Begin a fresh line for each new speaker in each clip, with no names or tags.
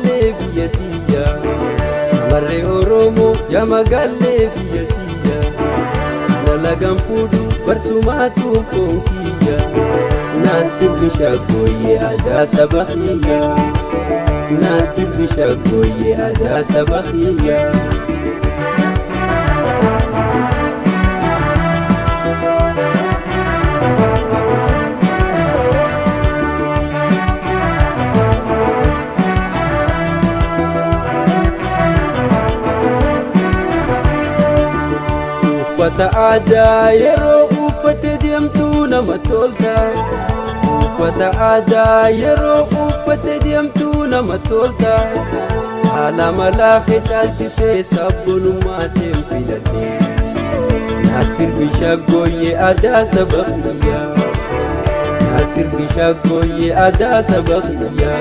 magalle biyyatiyya shamarree Oromoo yaa magalle biyyatiyya ana lagan fuudhu barsumaatu fonkiyya naasir bishaggooyyee aadaa saba kiyya naasir bishaggooyyee aadaa saba kiyya uffata aadaa yeroo uffatte deemtu nama tolta uffata aadaa yeroo uffatte deemtu nama tolta haala malaafe caalchisee sabboonummaadhaan filadhe naasir bishaggooyyee aadaa saba kiyya naasir bishaggooyyee aadaa saba kiyya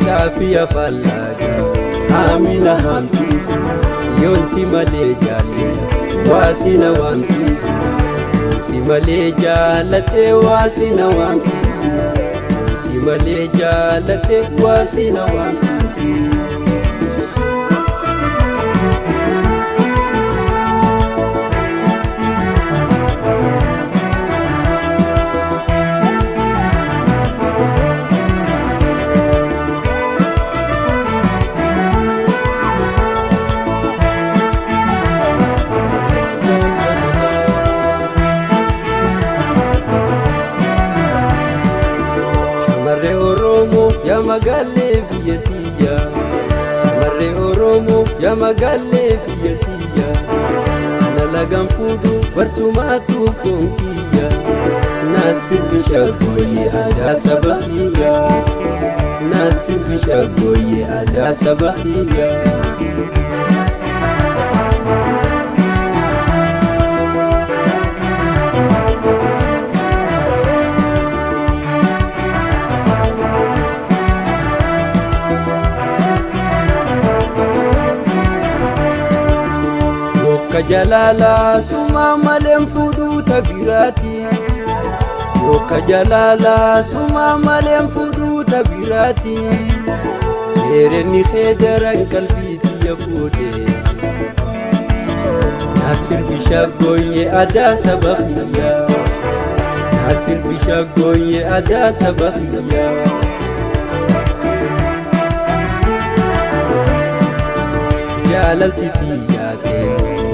kaafiya fallaadha Amina hamsisi yonsi malejale wasina wamsisi yonsi malejalate wasina wamsisi yonsi malejalate wasina wamsisi ya magalle biyyatiyya shamarree Oromoo ya magalle biyyatiyya ana lagan fuudhu barsumaatu fonkiyya naasir bishaggooyyee aadaa saba kiyya naasir bishaggooyyee aadaa saba kiyya Kajalala suma malem fudu tabirati Kajalala suma malem fudu tabirati Ereni khederan kalbiti yafude Naasir bishaggooyyee aadaa saba kiyya Naasir bishaggooyyee aadaa saba kiyya Jaalalti tiyyaate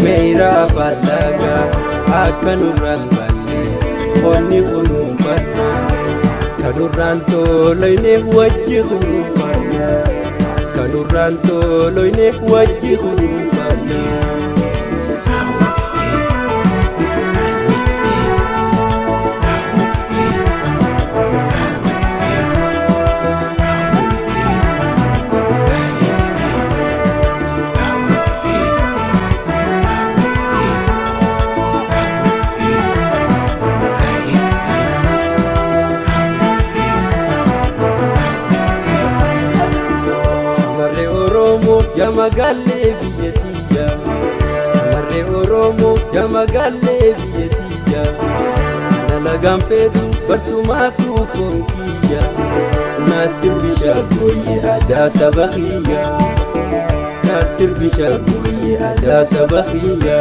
meera falaga akkanurraan banne onni kunuunfanna akkanurraan toloyne wajji kunuunfanna akkanurraan toloyne wajji kunuunfanna ya magalle biyyatiyya shamarree Oromoo ya magalle biyyatiyya ana lagan fedhu barsumaatu fonkiyya naasir bishaggooyyee aadaa saba kiyya naasir bishaggooyyee aadaa saba kiyya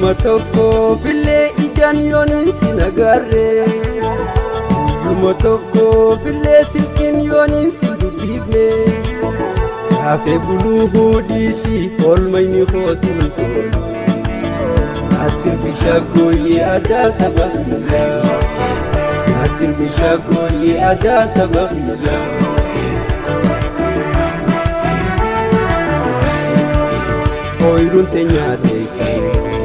Yuma fille ijan yonin sinagarre Yuma fille silkin yonin sindubifne Afe bulu hudisi olmayni khotul tol Naasir bishaggooyyee aadaa saba kiyya Naasir bishaggooyyee aadaa saba kiyya Oyrun teenyaa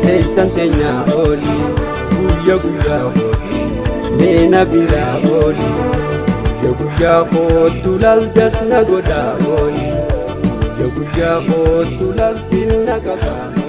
teessan teenyaa oli guyyaa guyyaa hooti meena biraa oli guyyaa guyyaa hootu laldas na godhaa oli guyyaa guyyaa hootu lalfin na qabaa